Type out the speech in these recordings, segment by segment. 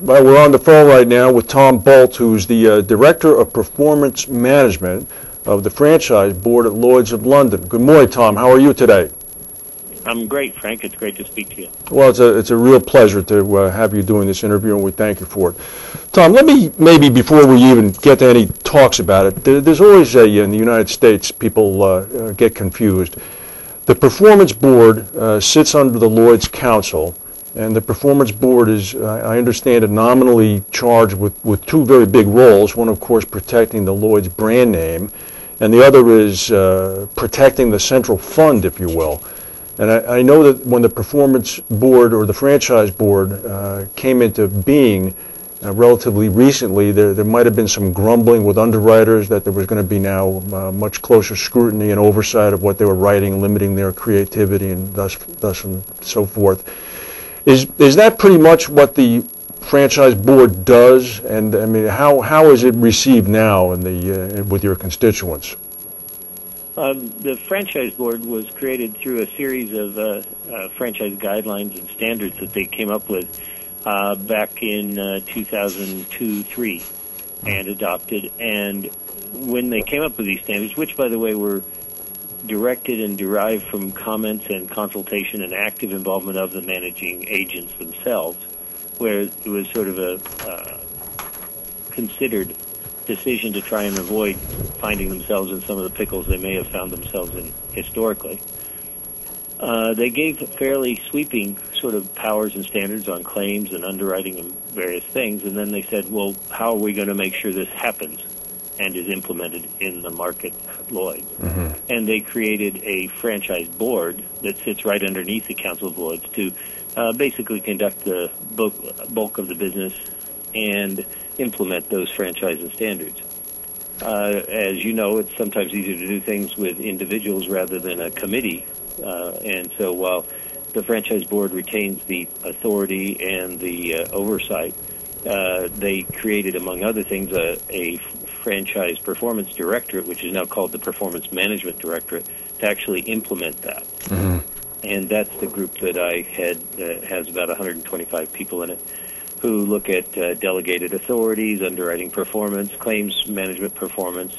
Well, we're on the phone right now with Tom Bolt, who's the Director of Performance Management of the Franchise Board at Lloyd's of London. Good morning, Tom. How are you today? I'm great, Frank. It's great to speak to you. Well, it's a real pleasure to have you doing this interview, and we thank you for it. Tom, let me, maybe before we even get to any talks about it, there's always in the United States, people get confused. The Performance Board sits under the Lloyd's Council, and the Performance Board is, I understand it, nominally charged with two very big roles. One, of course, protecting the Lloyd's brand name, and the other is protecting the central fund, if you will. And I know that when the Performance Board or the Franchise Board came into being relatively recently, there might have been some grumbling with underwriters that there was going to be now much closer scrutiny and oversight of what they were writing, limiting their creativity and thus and so forth. Is that pretty much what the Franchise Board does? And I mean, how is it received now with your constituents? The Franchise Board was created through a series of franchise guidelines and standards that they came up with back in 2002-03 and adopted. And when they came up with these standards, which, by the way, were directed and derived from comments and consultation and active involvement of the managing agents themselves, where it was sort of a considered decision to try and avoid finding themselves in some of the pickles they may have found themselves in historically. They gave fairly sweeping sort of powers and standards on claims and underwriting and various things, and then they said, well, how are we going to make sure this happens and is implemented in the market at Lloyd's? Mm-hmm. And they created a franchise board that sits right underneath the Council of Lloyd's to basically conduct the bulk of the business and implement those franchise and standards. As you know, it's sometimes easier to do things with individuals rather than a committee. And so while the Franchise Board retains the authority and the oversight, they created, among other things, a Franchise Performance Directorate, which is now called the Performance Management Directorate, to actually implement that. Mm-hmm. And that's the group that I head that has about 125 people in it, who look at delegated authorities, underwriting performance, claims management performance,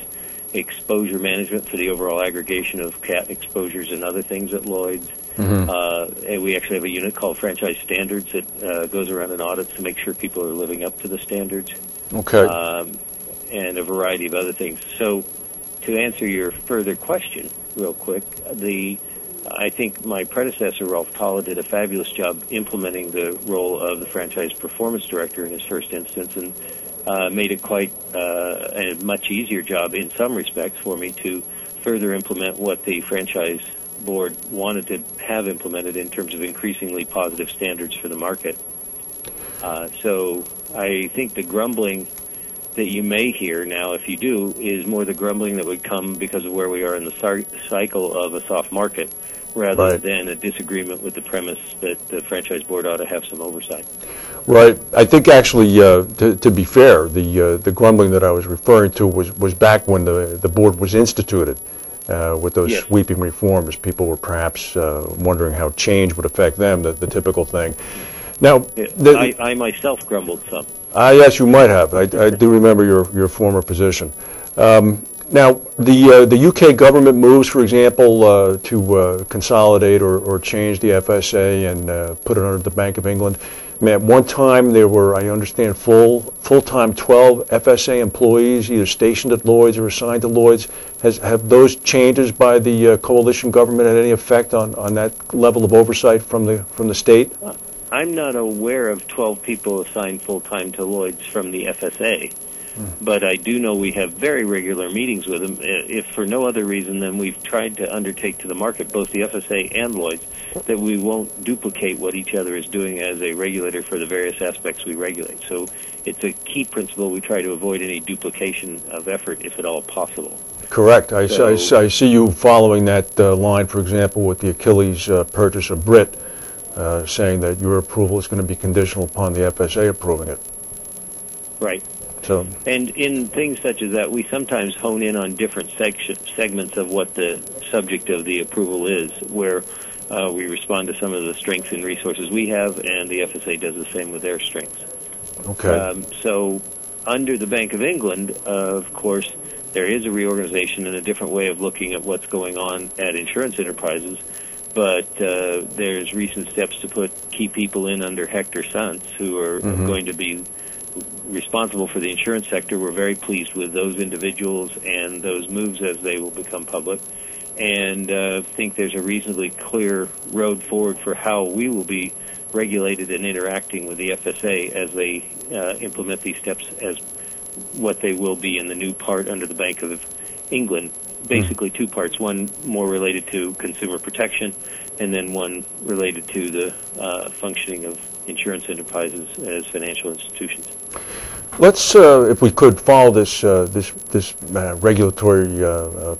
exposure management for the overall aggregation of CAT exposures and other things at Lloyd's. Mm-hmm. And we actually have a unit called Franchise Standards that goes around and audits to make sure people are living up to the standards. Okay. And a variety of other things. So to answer your further question real quick, I think my predecessor, Rolf Talla, did a fabulous job implementing the role of the Franchise Performance Director in his first instance, and made it quite a much easier job in some respects for me to further implement what the Franchise Board wanted to have implemented in terms of increasingly positive standards for the market. So I think the grumbling that you may hear now, if you do, is more the grumbling that would come because of where we are in the cycle of a soft market, rather than a disagreement with the premise that the Franchise Board ought to have some oversight. Right. I think actually, to be fair, the grumbling that I was referring to was back when the board was instituted with those sweeping reforms. People were perhaps wondering how change would affect them, the typical thing. Now, I myself grumbled some. Yes, you might have. I do remember your former position. Now, the UK government moves, for example, to consolidate or change the FSA and put it under the Bank of England. I mean, at one time there were, I understand, full-time 12 FSA employees either stationed at Lloyd's or assigned to Lloyd's. Have those changes by the coalition government had any effect on that level of oversight from the state? I'm not aware of 12 people assigned full-time to Lloyd's from the FSA. But I do know we have very regular meetings with them, if for no other reason than we've tried to undertake to the market, both the FSA and Lloyd's, that we won't duplicate what each other is doing as a regulator for the various aspects we regulate. So it's a key principle. We try to avoid any duplication of effort, if at all possible. Correct. I see you following that line, for example, with the Achilles purchase of Brit, saying that your approval is going to be conditional upon the FSA approving it. Right. So. And in things such as that, we sometimes hone in on different segments of what the subject of the approval is, where we respond to some of the strengths and resources we have, and the FSA does the same with their strengths. Okay. So under the Bank of England, of course, there is a reorganization and a different way of looking at what's going on at insurance enterprises. But there's recent steps to put key people in under Hector Sunts, who are going to be responsible for the insurance sector. We're very pleased with those individuals and those moves as they will become public, and think there's a reasonably clear road forward for how we will be regulated and interacting with the FSA as they implement these steps as what they will be in the new part under the Bank of England. Basically two parts, one more related to consumer protection, and then one related to the functioning of insurance enterprises as financial institutions. Let's, if we could, follow this regulatory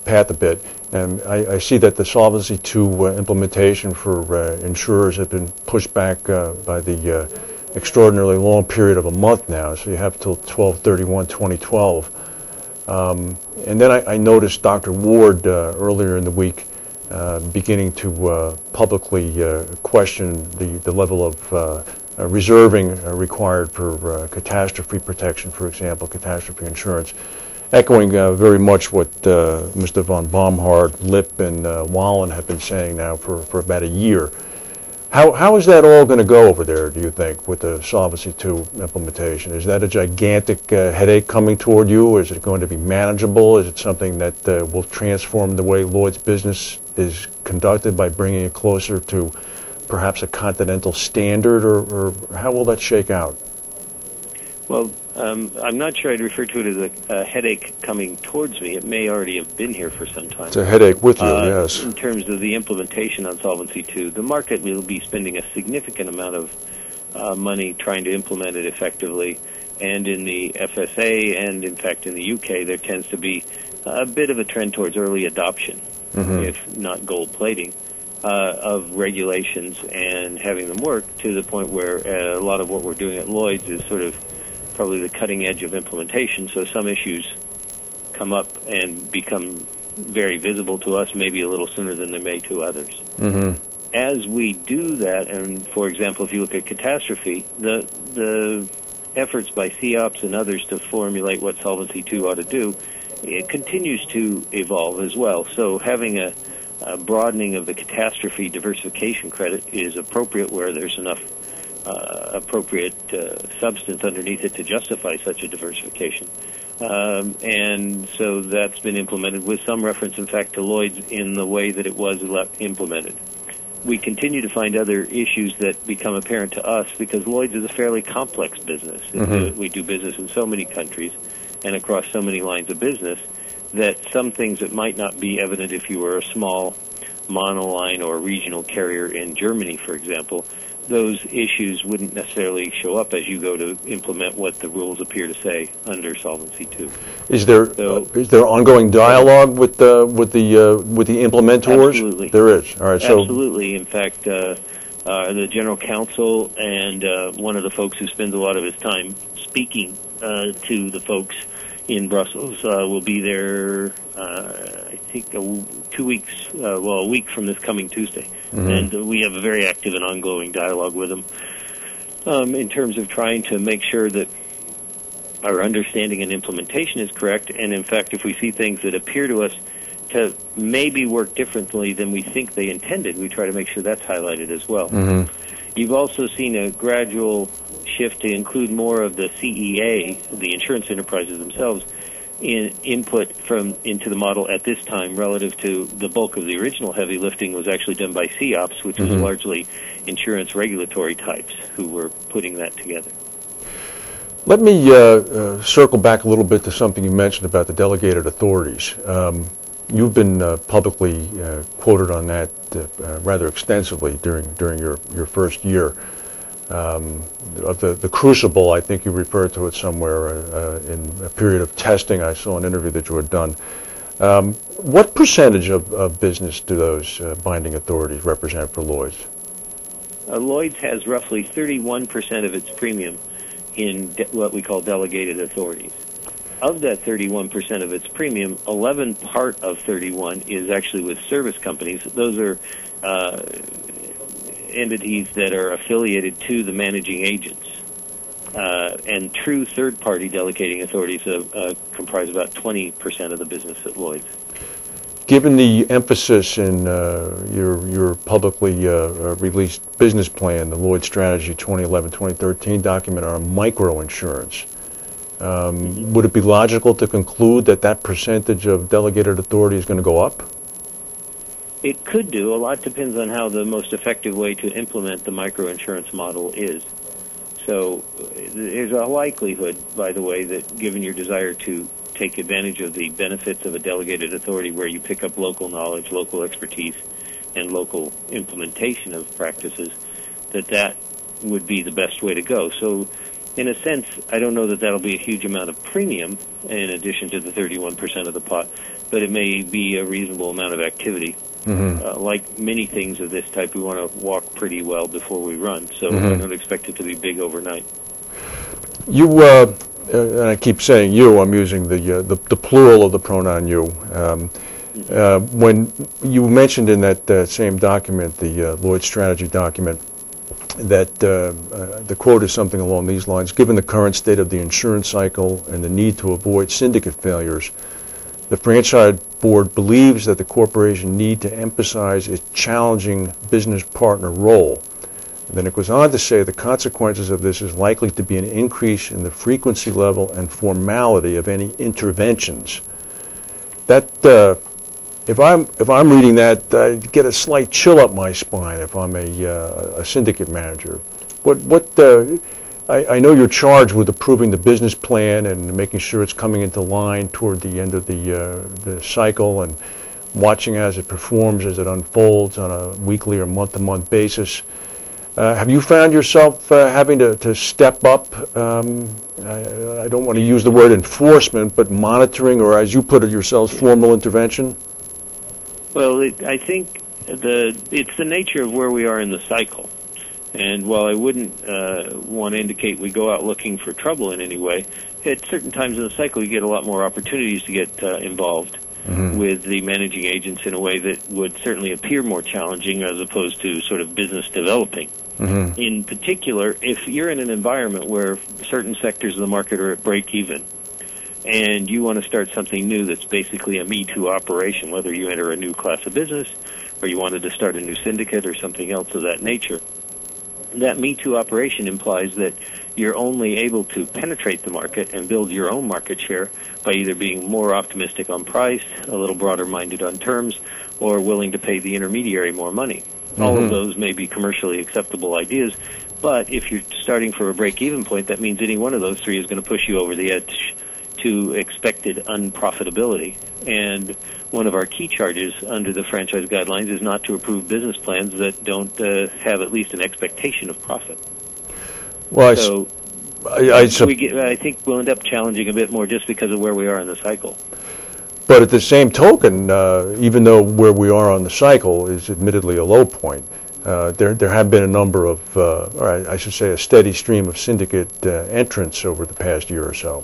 path a bit. And I see that the Solvency II implementation for insurers have been pushed back by the extraordinarily long period of a month now. So you have till 12/31/2012. And then I noticed Dr. Ward earlier in the week beginning to publicly question the level of reserving required for catastrophe protection, for example, catastrophe insurance, echoing very much what Mr. von Baumhard, Lipp, and Wallen have been saying now for about a year. How is that all going to go over there, do you think, with the Solvency II implementation? Is that a gigantic headache coming toward you? Is it going to be manageable? Is it something that will transform the way Lloyd's business is conducted by bringing it closer to perhaps a continental standard, or how will that shake out? Well, I'm not sure I'd refer to it as a headache coming towards me. It may already have been here for some time. It's a headache with you, yes. In terms of the implementation on Solvency II, the market will be spending a significant amount of money trying to implement it effectively. And in the FSA and, in fact, in the UK, there tends to be a bit of a trend towards early adoption, if not gold plating, of regulations and having them work to the point where a lot of what we're doing at Lloyd's is sort of probably the cutting edge of implementation. So some issues come up and become very visible to us, maybe a little sooner than they may to others. As we do that, and for example, if you look at catastrophe, the efforts by CEOPS and others to formulate what Solvency II ought to do, it continues to evolve as well. So having a broadening of the catastrophe diversification credit is appropriate where there's enough appropriate substance underneath it to justify such a diversification. And so that's been implemented with some reference, in fact, to Lloyd's in the way that it was implemented. We continue to find other issues that become apparent to us because Lloyd's is a fairly complex business. We do business in so many countries and across so many lines of business that some things that might not be evident if you were a small monoline or regional carrier in Germany, for example, those issues wouldn't necessarily show up as you go to implement what the rules appear to say under Solvency II. Is there ongoing dialogue with the implementors? Absolutely. There is. All right. Absolutely. In fact, the general counsel and one of the folks who spends a lot of his time speaking to the folks in Brussels will be there, I think, 2 weeks, a week from this coming Tuesday. And we have a very active and ongoing dialogue with them in terms of trying to make sure that our understanding and implementation is correct. And in fact, if we see things that appear to us to maybe work differently than we think they intended, we try to make sure that's highlighted as well. You've also seen a gradual shift to include more of the CEA, the insurance enterprises themselves, in input into the model at this time relative to the bulk of the original heavy lifting was actually done by CEOPS, which was largely insurance regulatory types who were putting that together. Let me circle back a little bit to something you mentioned about the delegated authorities. You've been publicly quoted on that rather extensively during your first year. Of the crucible, I think you referred to it somewhere in a period of testing. I saw an interview that you had done. What percentage of business do those binding authorities represent for Lloyd's? Lloyd's has roughly 31% of its premium in what we call delegated authorities. Of that 31% of its premium, 11 part of 31 is actually with service companies. Those are entities that are affiliated to the managing agents. And true third-party delegating authorities comprise about 20% of the business at Lloyd's. Given the emphasis in your publicly released business plan, the Lloyd's Strategy 2011-2013 document on microinsurance, would it be logical to conclude that that percentage of delegated authority is going to go up? It could do. A lot depends on how the most effective way to implement the microinsurance model is. So there's a likelihood, by the way, that given your desire to take advantage of the benefits of a delegated authority where you pick up local knowledge, local expertise, and local implementation of practices, that would be the best way to go. So in a sense, I don't know that that'll be a huge amount of premium in addition to the 31% of the pot, but it may be a reasonable amount of activity. Like many things of this type, we want to walk pretty well before we run, so I don't expect it to be big overnight. You, and I keep saying you, I'm using the plural of the pronoun you. When you mentioned in that same document, the Lloyd's Strategy document, that the quote is something along these lines: given the current state of the insurance cycle and the need to avoid syndicate failures, the franchise board believes that the corporation need to emphasize its challenging business partner role. And then it goes on to say the consequences of this is likely to be an increase in the frequency level and formality of any interventions. That if I'm reading that, I get a slight chill up my spine if I'm a syndicate manager. I know you're charged with approving the business plan and making sure it's coming into line toward the end of the cycle and watching as it performs, as it unfolds on a weekly or month-to-month basis. Have you found yourself having to step up, I don't want to use the word enforcement, but monitoring, or as you put it yourselves, formal intervention? Well, I think it's the nature of where we are in the cycle. And while I wouldn't want to indicate we go out looking for trouble in any way, at certain times in the cycle you get a lot more opportunities to get involved with the managing agents in a way that would certainly appear more challenging as opposed to sort of business developing. In particular, if you're in an environment where certain sectors of the market are at break even and you want to start something new that's basically a Me Too operation, whether you enter a new class of business or you wanted to start a new syndicate or something else of that nature, that Me Too operation implies that you're only able to penetrate the market and build your own market share by either being more optimistic on price, a little broader-minded on terms, or willing to pay the intermediary more money. All of those may be commercially acceptable ideas, but if you're starting for a break-even point, that means any one of those three is going to push you over the edge to expected unprofitability. And one of our key charges under the franchise guidelines is not to approve business plans that don't have at least an expectation of profit. Well, so I think we'll end up challenging a bit more just because of where we are in the cycle. But at the same token, even though where we are on the cycle is admittedly a low point, there have been a number of, or I should say a steady stream of syndicate entrants over the past year or so.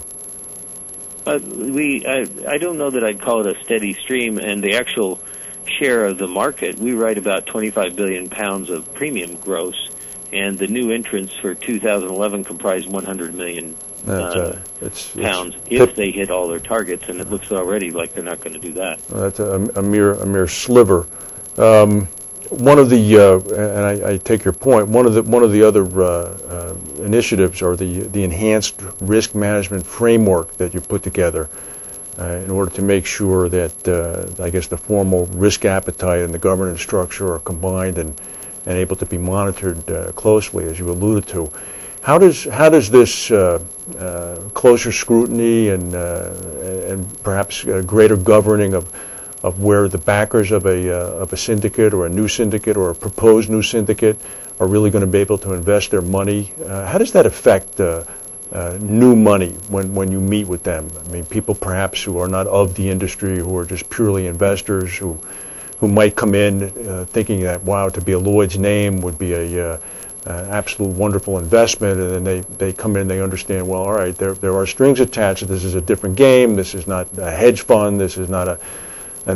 I don't know that I'd call it a steady stream, and the actual share of the market, we write about 25 billion pounds of premium gross, and the new entrants for 2011 comprise 100 million pounds if they hit all their targets, and it looks already like they're not going to do that. That's a mere sliver. One of the, and I take your point, one of the other initiatives are the enhanced risk management framework that you put together in order to make sure that, I guess, the formal risk appetite and the governance structure are combined and able to be monitored closely, as you alluded to. How does this closer scrutiny and perhaps greater governing of where the backers of a syndicate or a new syndicate or a proposed new syndicate are really going to be able to invest their money, how does that affect new money when you meet with them? I mean, people perhaps who are not of the industry, who are just purely investors, who might come in thinking that, wow, to be a Lloyd's name would be a absolute wonderful investment, and then they come in, they understand, well, all right, there are strings attached. This is a different game. This is not a hedge fund. This is not an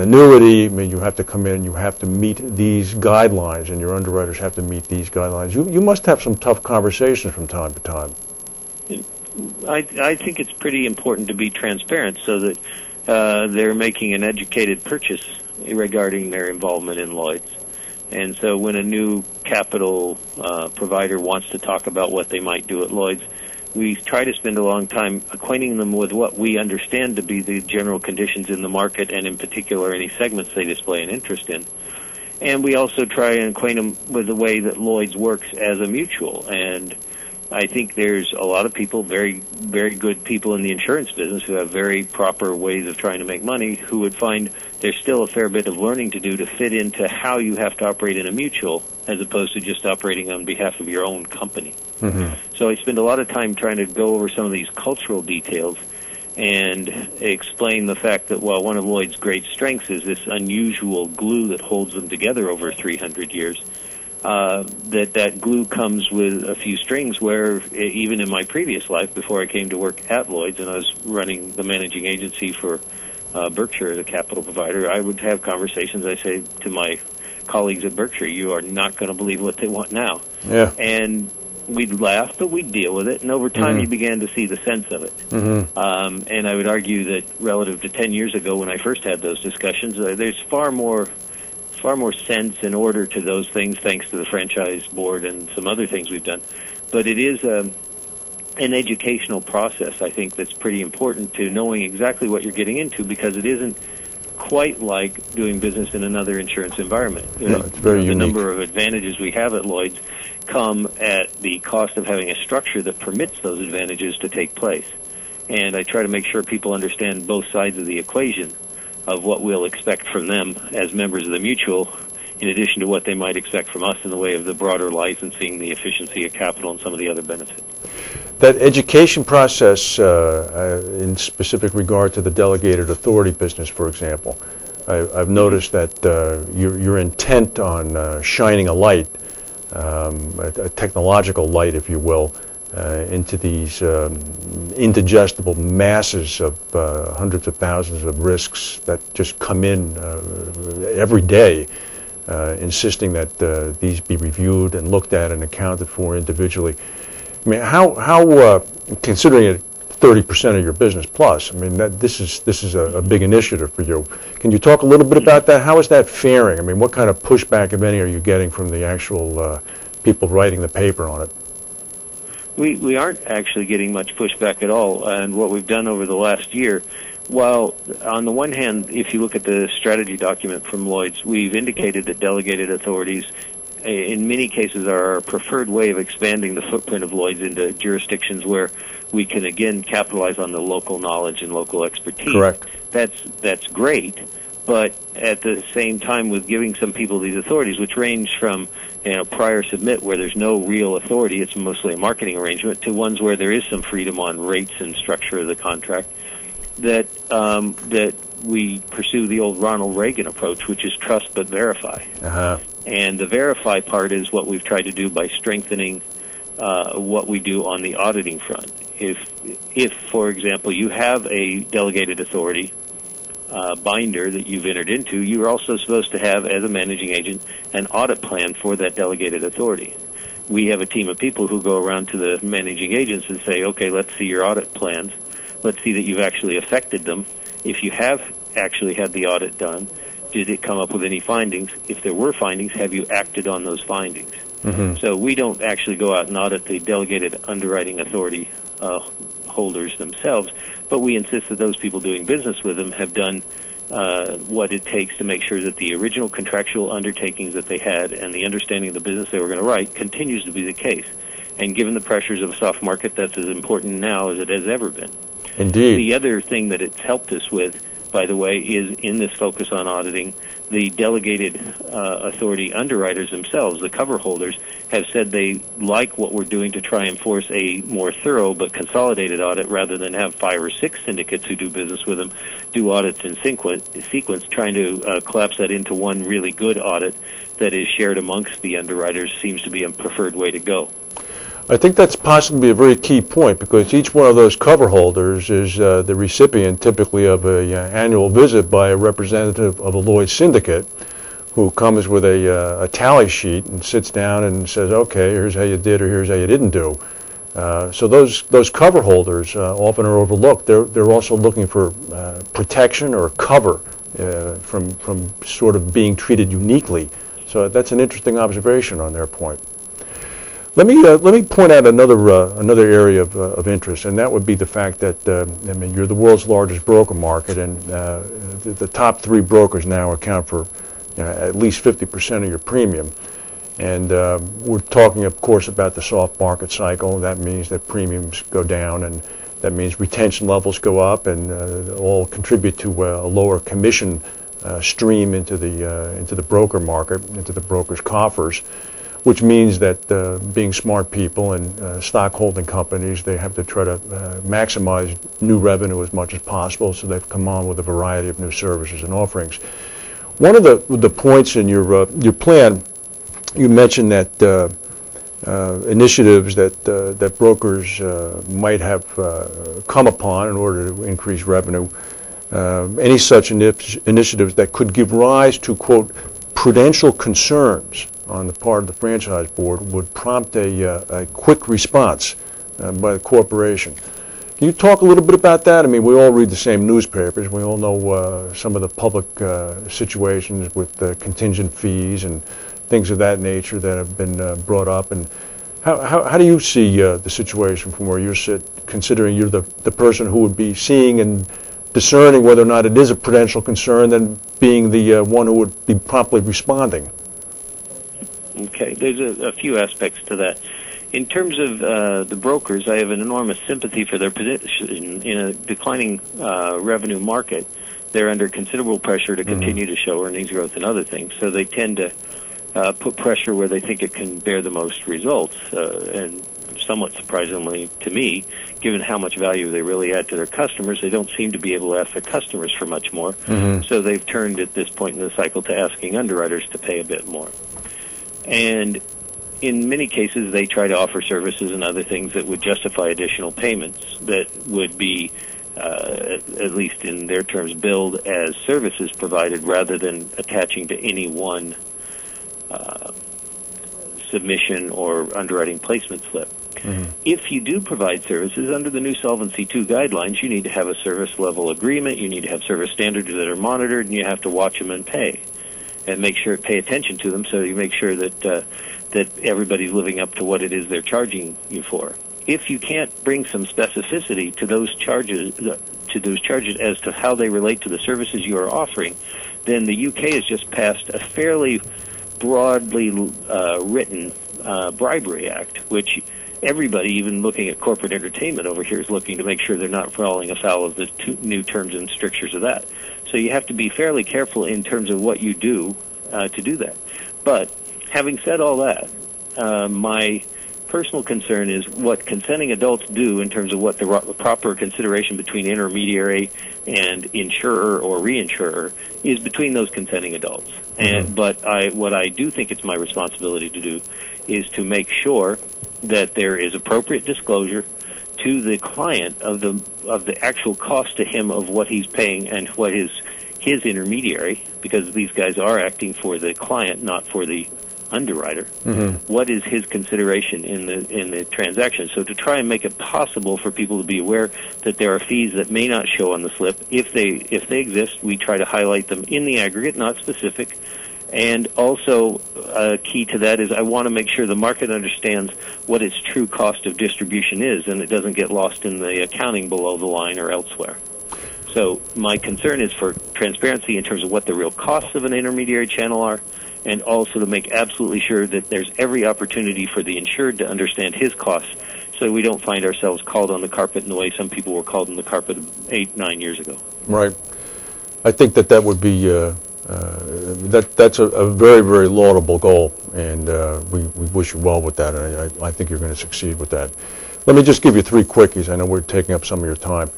annuity. I mean, you have to come in, you have to meet these guidelines, and your underwriters have to meet these guidelines. You must have some tough conversations from time to time. I think it's pretty important to be transparent so that they're making an educated purchase regarding their involvement in Lloyd's. And so when a new capital provider wants to talk about what they might do at Lloyd's, we try to spend a long time acquainting them with what we understand to be the general conditions in the market, and in particular any segments they display an interest in. And we also try and acquaint them with the way that Lloyd's works as a mutual. And I think there's a lot of people, very, very good people in the insurance business who have very proper ways of trying to make money, who would find there's still a fair bit of learning to do to fit into how you have to operate in a mutual as opposed to just operating on behalf of your own company. Mm-hmm. So I spend a lot of time trying to go over some of these cultural details and explain the fact that, well, one of Lloyd's great strengths is this unusual glue that holds them together over 300 years. That glue comes with a few strings where, even in my previous life, before I came to work at Lloyd's and I was running the managing agency for Berkshire as a capital provider, I would have conversations. I say to my colleagues at Berkshire, you are not going to believe what they want now. Yeah. And we'd laugh, but we'd deal with it, and over time you began to see the sense of it. Mm-hmm. And I would argue that relative to 10 years ago when I first had those discussions, there's far more sense and order to those things, thanks to the franchise board and some other things we've done. But it is an educational process, I think, that's pretty important to knowing exactly what you're getting into, because it isn't quite like doing business in another insurance environment. No, it's very unique. The number of advantages we have at Lloyd's come at the cost of having a structure that permits those advantages to take place. And I try to make sure people understand both sides of the equation of what we'll expect from them as members of the mutual, in addition to what they might expect from us in the way of the broader licensing, the efficiency of capital, and some of the other benefits. That education process, in specific regard to the delegated authority business, for example, I've noticed that you're intent on shining a light, a technological light, if you will, into these indigestible masses of hundreds of thousands of risks that just come in every day, insisting that these be reviewed and looked at and accounted for individually. I mean, how considering it 30% of your business plus, I mean, this is a big initiative for you. Can you talk a little bit about that? How is that faring? I mean, what kind of pushback, if any, are you getting from the actual people writing the paper on it? We aren't actually getting much pushback at all, and what we've done over the last year, while on the one hand, if you look at the strategy document from Lloyd's, we've indicated that delegated authorities in many cases are our preferred way of expanding the footprint of Lloyd's into jurisdictions where we can again capitalize on the local knowledge and local expertise. Correct. That's great, but at the same time, with giving some people these authorities, which range from prior submit where there's no real authority, it's mostly a marketing arrangement, to ones where there is some freedom on rates and structure of the contract, that we pursue the old Ronald Reagan approach, which is trust but verify. Uh-huh. And the verify part is what we've tried to do by strengthening what we do on the auditing front. If, for example, you have a delegated authority binder that you've entered into, you're also supposed to have, as a managing agent, an audit plan for that delegated authority. We have a team of people who go around to the managing agents and say, okay, let's see your audit plans. Let's see that you've actually affected them. If you have actually had the audit done, did it come up with any findings? If there were findings, have you acted on those findings? Mm-hmm. So we don't actually go out and audit the delegated underwriting authority holders themselves, but we insist that those people doing business with them have done what it takes to make sure that the original contractual undertakings that they had and the understanding of the business they were going to write continues to be the case. And given the pressures of a soft market, that's as important now as it has ever been. Indeed. The other thing that it's helped us with, by the way, is in this focus on auditing, the delegated authority underwriters themselves, the cover holders, have said they like what we're doing to try and force a more thorough but consolidated audit rather than have 5 or 6 syndicates who do business with them do audits in sequence, trying to collapse that into one really good audit that is shared amongst the underwriters seems to be a preferred way to go. I think that's possibly a very key point, because each one of those cover holders is the recipient typically of an annual visit by a representative of a Lloyd's syndicate who comes with a tally sheet and sits down and says, okay, here's how you did or here's how you didn't do. So those cover holders often are overlooked. They're also looking for protection or cover from sort of being treated uniquely. So that's an interesting observation on their point. Let me point out another area of interest, and that would be the fact that I mean, you're the world's largest broker market, and the top 3 brokers now account for at least 50% of your premium. And we're talking, of course, about the soft market cycle. That means that premiums go down, and that means retention levels go up, and all contribute to a lower commission stream into the broker market, into the broker's coffers, which means that being smart people and stock holding companies, they have to try to maximize new revenue as much as possible, so they've come on with a variety of new services and offerings. One of the points in your plan, you mentioned that initiatives that brokers might have come upon in order to increase revenue, any such initiatives that could give rise to, quote, prudential concerns on the part of the franchise board would prompt a quick response by the corporation. Can you talk a little bit about that? I mean, we all read the same newspapers. We all know some of the public situations with contingent fees and things of that nature that have been brought up. And how do you see the situation from where you sit, considering you're the person who would be seeing and discerning whether or not it is a prudential concern, than being the one who would be promptly responding? Okay, there's a few aspects to that. In terms of the brokers, I have an enormous sympathy for their position. In a declining revenue market, they're under considerable pressure to continue to show earnings growth and other things, so they tend to put pressure where they think it can bear the most results, and somewhat surprisingly to me, given how much value they really add to their customers, they don't seem to be able to ask their customers for much more. So they've turned at this point in the cycle to asking underwriters to pay a bit more. And in many cases, they try to offer services and other things that would justify additional payments that would be, at least in their terms, billed as services provided rather than attaching to any one submission or underwriting placement slip. If you do provide services under the new Solvency II guidelines, you need to have a service level agreement, you need to have service standards that are monitored, and you have to watch them and pay attention to them, so you make sure that that everybody's living up to what it is they're charging you for. If you can't bring some specificity to those charges as to how they relate to the services you are offering, then the UK has just passed a fairly broadly written bribery act, which everybody, even looking at corporate entertainment over here, is looking to make sure they're not falling afoul of the new terms and strictures of that. So you have to be fairly careful in terms of what you do to do that. But having said all that, my personal concern is what consenting adults do in terms of what the proper consideration between intermediary and insurer or reinsurer is between those consenting adults. But what I do think it's my responsibility to do is to make sure that there is appropriate disclosure to the client of the actual cost to him of what he's paying and what his intermediary, because these guys are acting for the client, not for the underwriter. What is his consideration in the transaction? So to try and make it possible for people to be aware that there are fees that may not show on the slip, if they exist, we try to highlight them in the aggregate, not specific. And also, key to that is I want to make sure the market understands what its true cost of distribution is, and it doesn't get lost in the accounting below the line or elsewhere. So my concern is for transparency in terms of what the real costs of an intermediary channel are, and also to make absolutely sure that there's every opportunity for the insured to understand his costs, so we don't find ourselves called on the carpet in the way some people were called on the carpet 8-9 years ago. Right. I think that would be that's a very, very laudable goal, and we wish you well with that, and I think you're going to succeed with that. Let me just give you 3 quickies. I know we're taking up some of your time.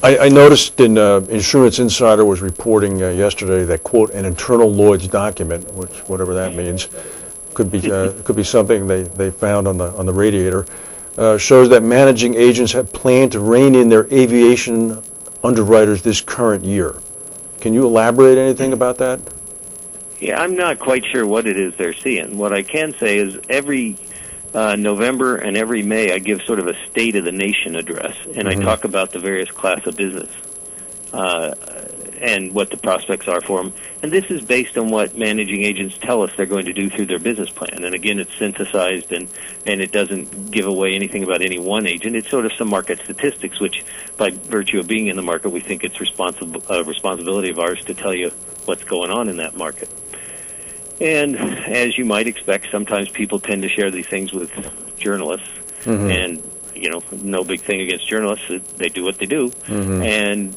I noticed in Insurance Insider was reporting yesterday that, quote, an internal Lloyd's document, which whatever that means, could be something they found on the radiator, shows that managing agents have planned to rein in their aviation underwriters this current year. Can you elaborate anything about that? Yeah, I'm not quite sure what it is they're seeing. What I can say is every November and every May, I give sort of a State of the Nation address, and I talk about the various class of business and what the prospects are for them. And this is based on what managing agents tell us they're going to do through their business plan. And again, it's synthesized, and it doesn't give away anything about any one agent. It's sort of some market statistics, which by virtue of being in the market, we think it's responsibility of ours to tell you what's going on in that market. And as you might expect, sometimes people tend to share these things with journalists, and no big thing against journalists. They do what they do, and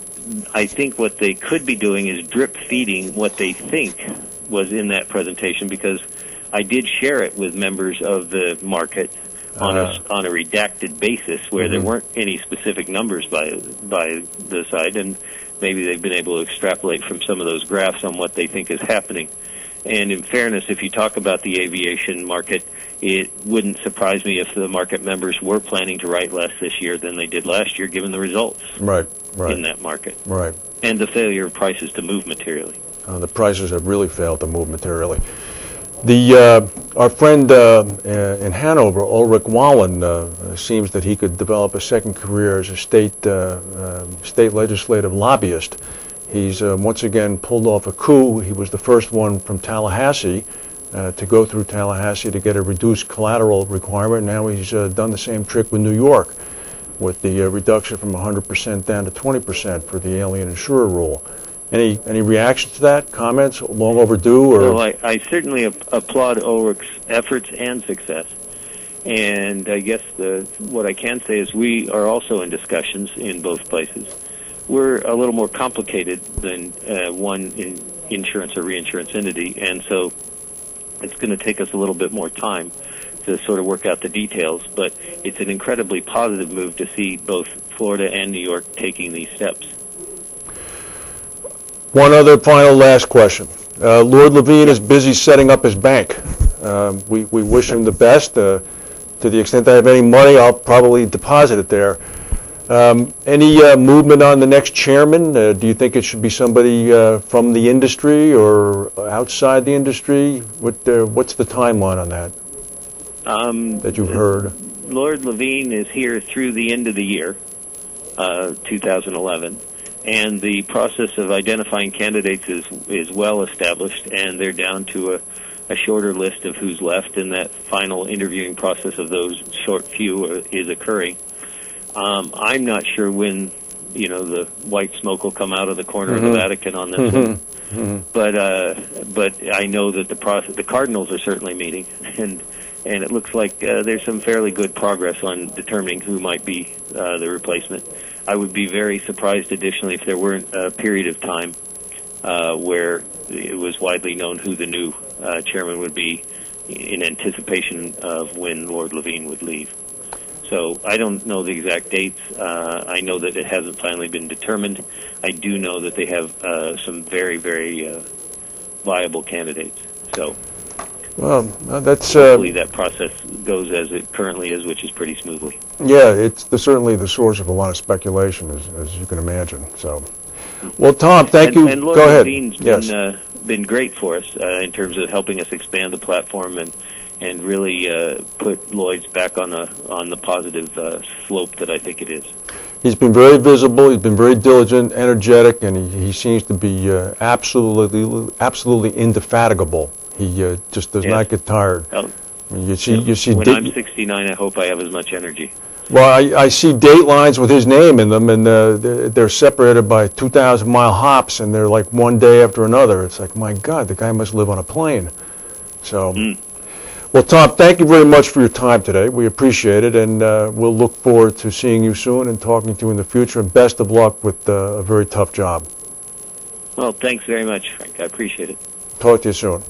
I think what they could be doing is drip feeding what they think was in that presentation, because I did share it with members of the market on a redacted basis where there weren't any specific numbers by the side, and maybe they've been able to extrapolate from some of those graphs on what they think is happening. And in fairness, if you talk about the aviation market, it wouldn't surprise me if the market members were planning to write less this year than they did last year, given the results in that market. Right. And the failure of prices to move materially. The prices have really failed to move materially. Our friend in Hanover, Ulrich Wallen, seems that he could develop a second career as a state legislative lobbyist. He's once again pulled off a coup. He was the first one from Tallahassee to go through Tallahassee to get a reduced collateral requirement. Now he's done the same trick with New York with the reduction from 100% down to 20% for the alien insurer rule. Any reactions to that? Comments? Long overdue? Or? Well, I certainly applaud Ulrich's efforts and success. And I guess what I can say is we are also in discussions in both places. We're a little more complicated than one insurance or reinsurance entity, and so it's going to take us a little bit more time to sort of work out the details, but it's an incredibly positive move to see both Florida and New York taking these steps. One other final last question. Lord Levine is busy setting up his bank. We wish him the best. To the extent I have any money, I'll probably deposit it there. Any movement on the next chairman? Do you think it should be somebody from the industry or outside the industry? What's the timeline on that that you've heard? Lord Levine is here through the end of the year, 2011, and the process of identifying candidates is well established, and they're down to a shorter list of who's left, and that final interviewing process of those short few is occurring. I'm not sure when, the white smoke will come out of the corner of the Vatican on this one. But I know that the Cardinals are certainly meeting, and it looks like there's some fairly good progress on determining who might be the replacement. I would be very surprised, additionally, if there weren't a period of time where it was widely known who the new chairman would be in anticipation of when Lord Levine would leave. So I don't know the exact dates. I know that it hasn't finally been determined. I do know that they have some very, very viable candidates. So that's hopefully that process goes as it currently is, which is pretty smoothly. Yeah, it's certainly the source of a lot of speculation, as you can imagine. So, well, Tom, thank you. And Lord Go ahead. Levine's been great for us in terms of helping us expand the platform and really put Lloyd's back on the positive slope that I think it is. He's been very visible. He's been very diligent, energetic, and he seems to be absolutely indefatigable. He just does not get tired. You see. When I'm 69, I hope I have as much energy. Well, I see date lines with his name in them, and they're separated by 2,000-mile hops, and they're like one day after another. It's like, my God, the guy must live on a plane. So. Well, Tom, thank you very much for your time today. We appreciate it, and we'll look forward to seeing you soon and talking to you in the future. And best of luck with a very tough job. Well, thanks very much, Frank. I appreciate it. Talk to you soon.